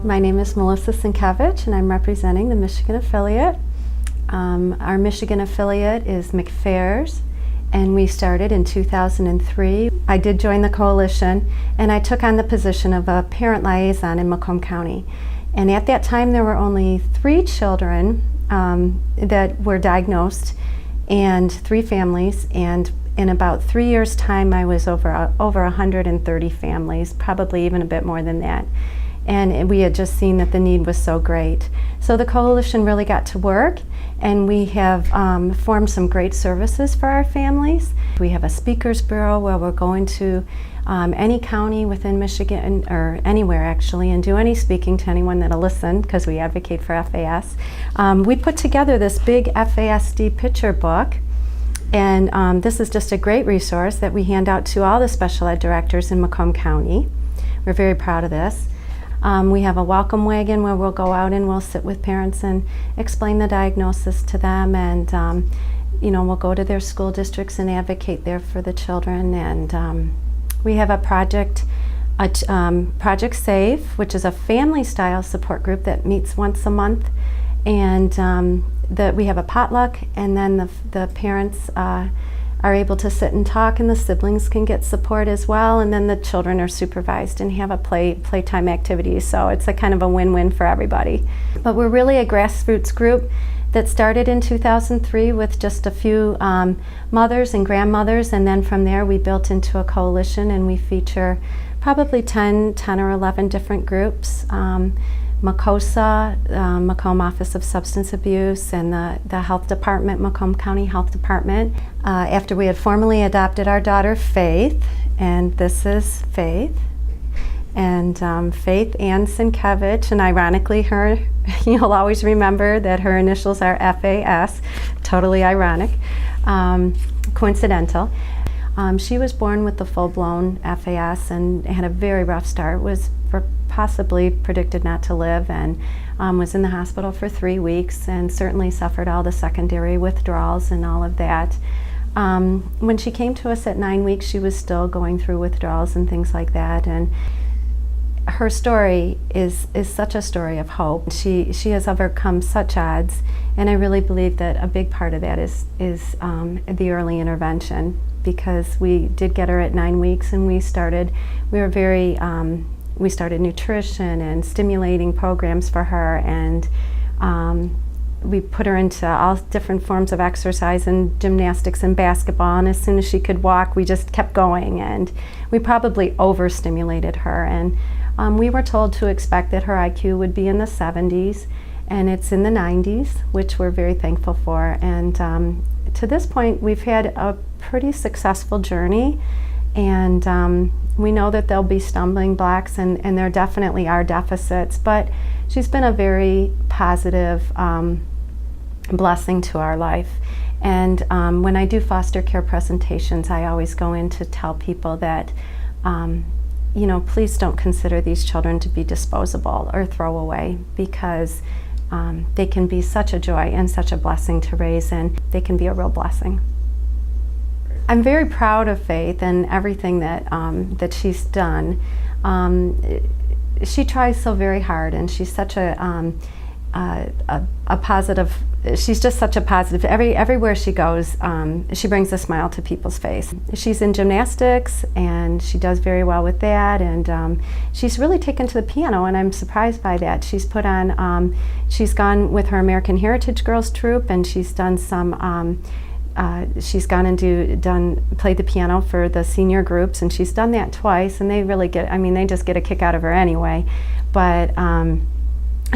My name is Melissa Sienkiewicz, and I'm representing the Michigan affiliate. Our Michigan affiliate is MCFARES, and we started in 2003. I did join the coalition, and I took on the position of a parent liaison in Macomb County. And at that time, there were only 3 children that were diagnosed, and 3 families. And in about 3 years' time, I was over 130 families, probably even a bit more than that. And we had just seen that the need was so great. So the coalition really got to work, and we have formed some great services for our families. We have a speakers bureau where we're going to any county within Michigan, or anywhere actually, and do any speaking to anyone that'll listen, because we advocate for FAS. We put together this big FASD picture book, and this is just a great resource that we hand out to all the special ed directors in Macomb County. We're very proud of this. We have a welcome wagon where we'll go out and we'll sit with parents and explain the diagnosis to them, and we'll go to their school districts and advocate there for the children. And we have a project, Project Save, which is a family-style support group that meets once a month, and we have a potluck, and then the parents are able to sit and talk, and the siblings can get support as well, and then the children are supervised and have a playtime activity. So it's a kind of a win-win for everybody. But we're really a grassroots group that started in 2003 with just a few mothers and grandmothers, and then from there we built into a coalition, and we feature probably 10 or 11 different groups. MCOSA, Macomb Office of Substance Abuse, and the Health Department, Macomb County Health Department. After we had formally adopted our daughter, Faith, and this is Faith, and Faith Ann Sienkiewicz, and ironically you'll always remember that her initials are FAS, totally ironic, coincidental. She was born with the full-blown FAS and had a very rough start, was possibly predicted not to live, and was in the hospital for 3 weeks, and certainly suffered all the secondary withdrawals and all of that. When she came to us at 9 weeks, she was still going through withdrawals and things like that, and her story is such a story of hope. She has overcome such odds, and I really believe that a big part of that is the early intervention, because we did get her at 9 weeks, and we started nutrition and stimulating programs for her, and we put her into all different forms of exercise and gymnastics and basketball, and as soon as she could walk, we just kept going, and we probably overstimulated her, and we were told to expect that her IQ would be in the 70s, and it's in the 90s, which we're very thankful for. And to this point, we've had a pretty successful journey, and we know that there'll be stumbling blocks, and there definitely are deficits, but she's been a very positive blessing to our life. And when I do foster care presentations, I always go in to tell people that please don't consider these children to be disposable or throw away, because they can be such a joy and such a blessing to raise, and they can be a real blessing. I'm very proud of Faith and everything that she's done. She tries so very hard, and she's such a positive. She's just such a positive. Everywhere she goes, she brings a smile to people's face. She's in gymnastics, and she does very well with that. And she's really taken to the piano, and I'm surprised by that. She's put on. She's gone with her American Heritage Girls troupe, and she's done some. She's gone and played the piano for the senior groups, and she's done that twice, and they really they just get a kick out of her anyway. But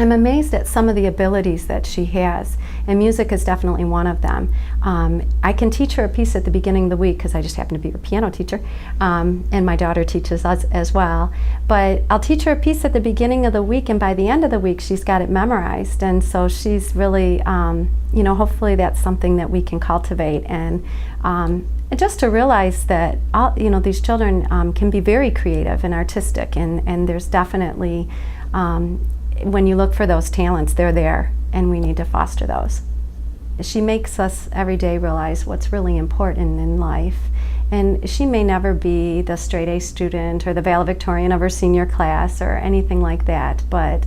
I'm amazed at some of the abilities that she has, and music is definitely one of them. I can teach her a piece at the beginning of the week, because I just happen to be her piano teacher, and my daughter teaches us as well. But I'll teach her a piece at the beginning of the week, and by the end of the week, she's got it memorized. And so she's really, hopefully that's something that we can cultivate, and just to realize that these children can be very creative and artistic, and there's definitely when you look for those talents, they're there, and we need to foster those. she makes us every day realize what's really important in life. And she may never be the straight A student or the valedictorian of her senior class or anything like that, but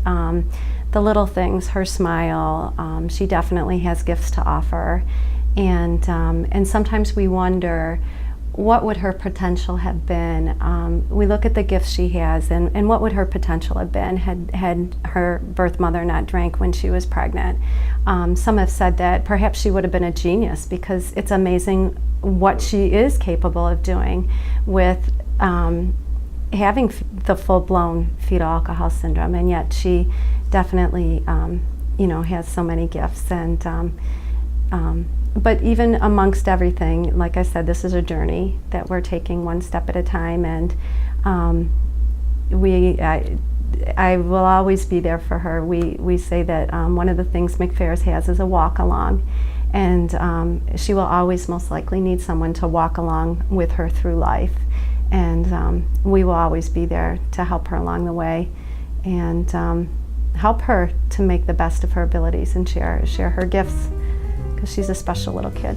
the little things, her smile, she definitely has gifts to offer. And sometimes we wonder, what would her potential have been? We look at the gifts she has, and what would her potential have been had her birth mother not drank when she was pregnant? Some have said that perhaps she would have been a genius, because it's amazing what she is capable of doing with having the full-blown fetal alcohol syndrome, and yet she definitely has so many gifts. And but even amongst everything, like I said, this is a journey that we're taking one step at a time, and I will always be there for her. We say that one of the things MCFARES has is a walk along, and she will always most likely need someone to walk along with her through life, and we will always be there to help her along the way, and help her to make the best of her abilities and share her gifts, because she's a special little kid.